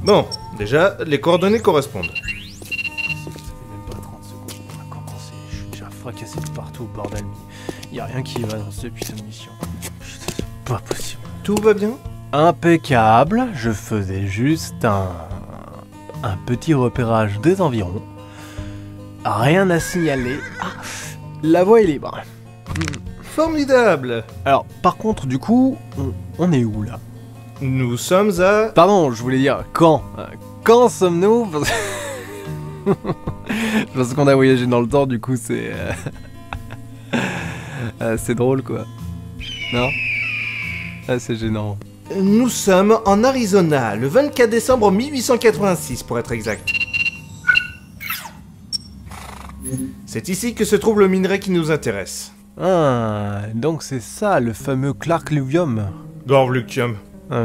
Bon, déjà, les coordonnées correspondent. Ça fait même pas 30 secondes qu'on a commencé. Je suis déjà fracassé de partout, bordel. Y a rien qui va dans cette putain de mission. Putain, c'est pas possible. Tout va bien? Impeccable, je faisais juste un petit repérage des environs. Rien à signaler. Ah, la voie est libre. Formidable! Alors, par contre, du coup, on est où là? Nous sommes à... Pardon, je voulais dire quand? Quand sommes-nous? Parce qu'on a voyagé dans le temps, du coup, c'est... c'est drôle, quoi. Non? Ah, c'est gênant. Nous sommes en Arizona, le 24 décembre 1886 pour être exact. C'est ici que se trouve le minerai qui nous intéresse. Ah, donc c'est ça, le fameux Clarkluvium. Gorvlucium.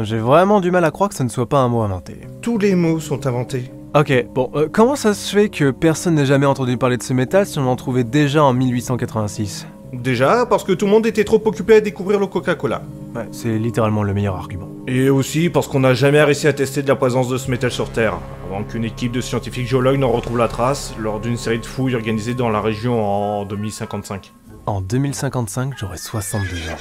J'ai vraiment du mal à croire que ce ne soit pas un mot inventé. Tous les mots sont inventés. Ok, bon, comment ça se fait que personne n'ait jamais entendu parler de ce métal si on en trouvait déjà en 1886? Déjà, parce que tout le monde était trop occupé à découvrir le Coca-Cola. Ouais, c'est littéralement le meilleur argument. Et aussi parce qu'on n'a jamais réussi à tester de la présence de ce métal sur Terre, avant qu'une équipe de scientifiques géologues n'en retrouve la trace lors d'une série de fouilles organisées dans la région en 2055. En 2055, j'aurai 62 ans.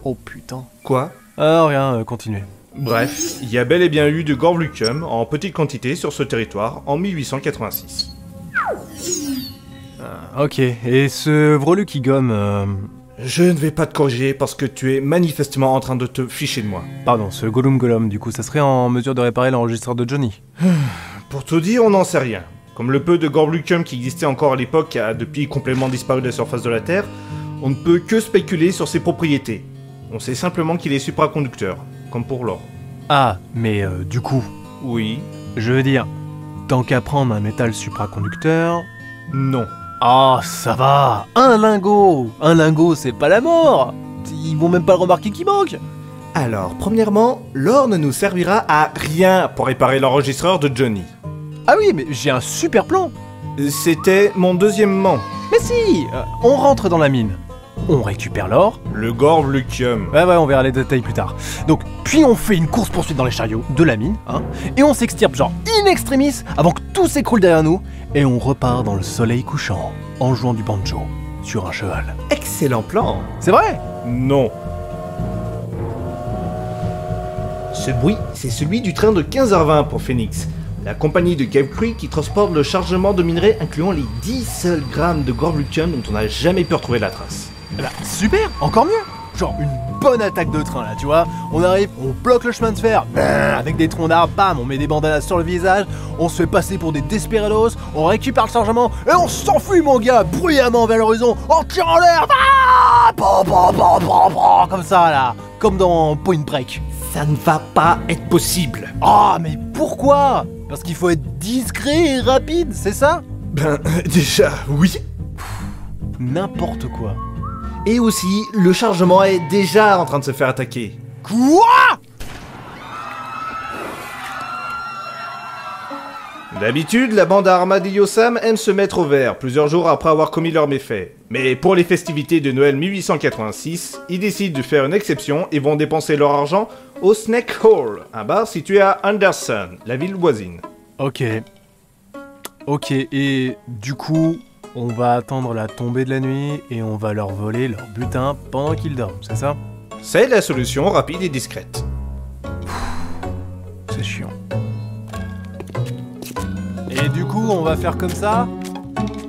Oh putain. Quoi? Ah, rien, continuez. Bref, il y a bel et bien eu de Gorvlucium en petite quantité sur ce territoire en 1886. Ok, et ce Vrolu qui gomme... Je ne vais pas te corriger parce que tu es manifestement en train de te ficher de moi. Pardon, ce Gollum Gollum, du coup, ça serait en mesure de réparer l'enregistreur de Johnny? Pour tout dire, on n'en sait rien. Comme le peu de Gorvlucium qui existait encore à l'époque a depuis complètement disparu de la surface de la Terre, on ne peut que spéculer sur ses propriétés. On sait simplement qu'il est supraconducteur, comme pour l'or. Ah, mais du coup, Oui. je veux dire, tant qu'à prendre un métal supraconducteur... Non. Oh, ça va. Un lingot, c'est pas la mort. Ils vont même pas remarquer qu'il manque. Alors, premièrement, l'or ne nous servira à rien pour réparer l'enregistreur de Johnny. Ah oui, mais j'ai un super plan. C'était mon deuxièmement. Mais si, on rentre dans la mine. On récupère l'or. Le Gorvlucium. Ouais, on verra les détails plus tard. Donc, puis on fait une course-poursuite dans les chariots de la mine, hein, et on s'extirpe genre in extremis avant que tout s'écroule derrière nous, et on repart dans le soleil couchant, en jouant du banjo, sur un cheval. Excellent plan. C'est vrai? Non. Ce bruit, c'est celui du train de 15h20 pour Phoenix. La compagnie de Cave Creek qui transporte le chargement de minerais incluant les 10 seuls grammes de Gorvlucium dont on n'a jamais pu retrouver la trace. Bah, super, encore mieux. Genre une bonne attaque de train là, tu vois. On arrive, on bloque le chemin de fer, avec des troncs d'arbres, bam, on met des bandanas sur le visage, on se fait passer pour des desperados, on récupère le chargement et on s'enfuit mon gars, bruyamment vers l'horizon, en tirant l'air, comme ça là, comme dans Point Break. Ça ne va pas être possible. Ah, mais pourquoi? Parce qu'il faut être discret et rapide, c'est ça? Ben, déjà, oui. N'importe quoi. Et aussi, le chargement est déjà en train de se faire attaquer. Quoi? D'habitude, la bande à Armadillo Sam aime se mettre au vert plusieurs jours après avoir commis leurs méfaits. Mais pour les festivités de Noël 1886, ils décident de faire une exception et vont dépenser leur argent au Snake Hall, un bar situé à Anderson, la ville voisine. Ok, et du coup, on va attendre la tombée de la nuit et on va leur voler leur butin pendant qu'ils dorment, c'est ça? C'est la solution rapide et discrète. C'est chiant. Et du coup, on va faire comme ça?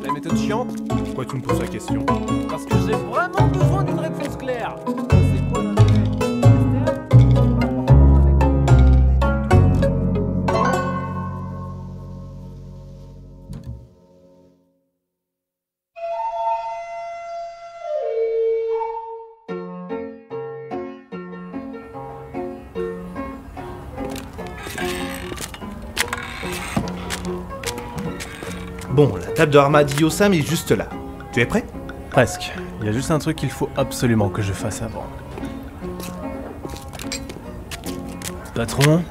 La méthode chiante? Pourquoi tu me poses la question? Parce que j'ai vraiment besoin d'une réponse claire. C'est quoi l'intérêt? Bon, la table de Armadillo Sam est juste là. Tu es prêt? Presque. Il y a juste un truc qu'il faut absolument que je fasse avant. Patron,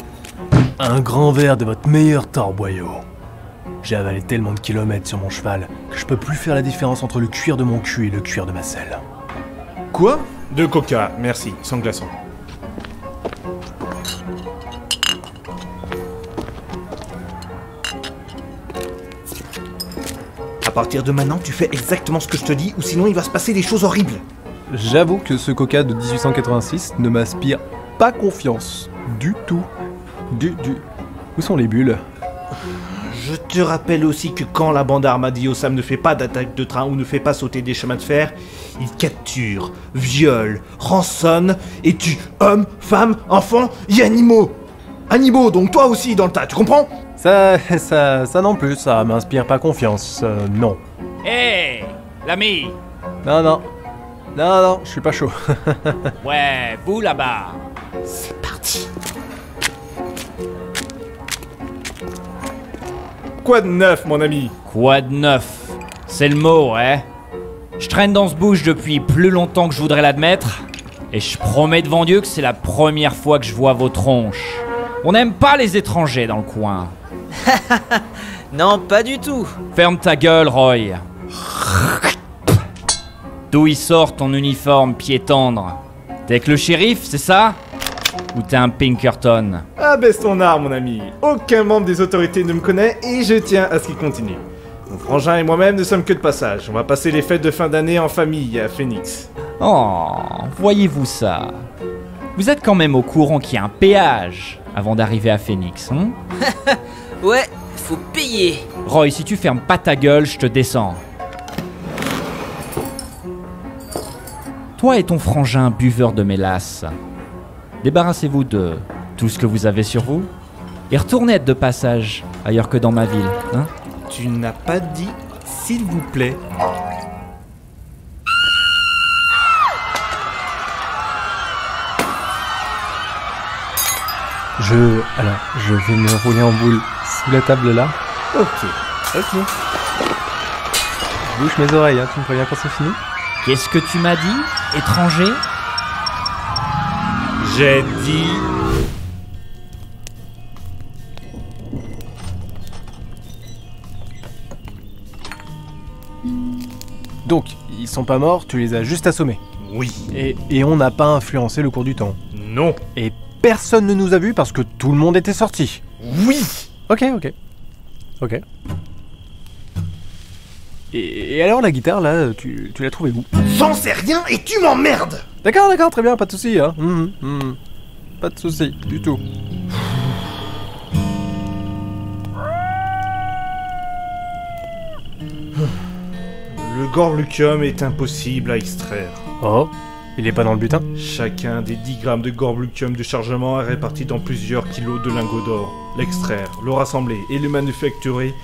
un grand verre de votre meilleur torboyau. J'ai avalé tellement de kilomètres sur mon cheval que je peux plus faire la différence entre le cuir de mon cul et le cuir de ma selle. Quoi? 2 coca, merci, sans glaçon. À partir de maintenant, tu fais exactement ce que je te dis, ou sinon il va se passer des choses horribles. J'avoue que ce coca de 1886 ne m'inspire pas confiance. Du tout. Où sont les bulles? Je te rappelle aussi que quand la bande Armadillo Sam ne fait pas d'attaque de train ou ne fait pas sauter des chemins de fer, il capture, viole, rançonne et tue hommes, femmes, enfants et animaux. Animaux, donc toi aussi dans le tas, tu comprends? Ça non plus, ça m'inspire pas confiance. Non. Hé, l'ami. Non, je suis pas chaud. Ouais, vous là-bas. C'est parti. Quoi de neuf, mon ami? Quoi de neuf? C'est le mot, hein? Je traîne dans ce bouge depuis plus longtemps que je voudrais l'admettre, et je promets devant Dieu que c'est la première fois que je vois vos tronches. On n'aime pas les étrangers dans le coin. Non, pas du tout. Ferme ta gueule, Roy. D'où il sort ton uniforme pied tendre? T'es avec le shérif, c'est ça? Ou t'es un Pinkerton? Abaisse ton arme, mon ami. Aucun membre des autorités ne me connaît et je tiens à ce qu'il continue. Mon frangin et moi-même ne sommes que de passage. On va passer les fêtes de fin d'année en famille à Phoenix. Oh, voyez-vous ça? Vous êtes quand même au courant qu'il y a un péage avant d'arriver à Phoenix, hein? Ouais, faut payer. Roy, si tu fermes pas ta gueule, je te descends. Toi et ton frangin buveur de mélasse, débarrassez-vous de tout ce que vous avez sur vous et retournez être de passage ailleurs que dans ma ville, hein? Tu n'as pas dit « s'il vous plaît ». Je vais me rouler en boule sous la table là. Ok. Je bouche mes oreilles, hein. Tu me préviens quand c'est fini? Qu'est-ce que tu m'as dit, étranger? J'ai dit... Donc, ils sont pas morts, tu les as juste assommés. Oui. Et on n'a pas influencé le cours du temps. Non. Et personne ne nous a vus parce que tout le monde était sorti. Oui. Ok. Et alors la guitare là, tu l'as trouvée où? J'en sais rien et tu m'emmerdes. D'accord, très bien, pas de soucis, hein. Pas de soucis, du tout. Le gorblucium est impossible à extraire. Oh, il est pas dans le butin? Chacun des 10 grammes de gorblucium de chargement est réparti dans plusieurs kilos de lingots d'or. L'extraire, le rassembler et le manufacturer,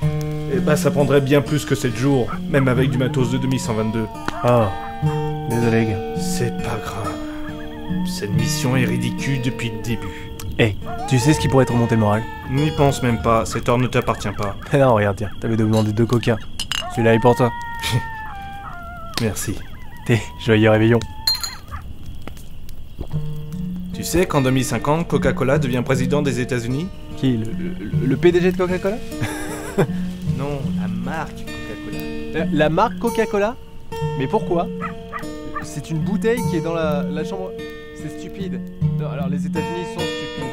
ça prendrait bien plus que 7 jours, même avec du matos de 2122. Ah, désolé gars. C'est pas grave. Cette mission est ridicule depuis le début. Tu sais ce qui pourrait te remonter le moral? N'y pense même pas, cet or ne t'appartient pas. Non, regarde, tiens, t'avais demandé 2 coca. Celui-là est pour toi. Merci. Joyeux réveillon. Tu sais qu'en 2050, Coca-Cola devient président des États-Unis? Qui? Le PDG de Coca-Cola? Non, la marque Coca-Cola. La marque Coca-Cola? Mais pourquoi? C'est une bouteille qui est dans la chambre... C'est stupide. Non, alors les États-Unis sont stupides.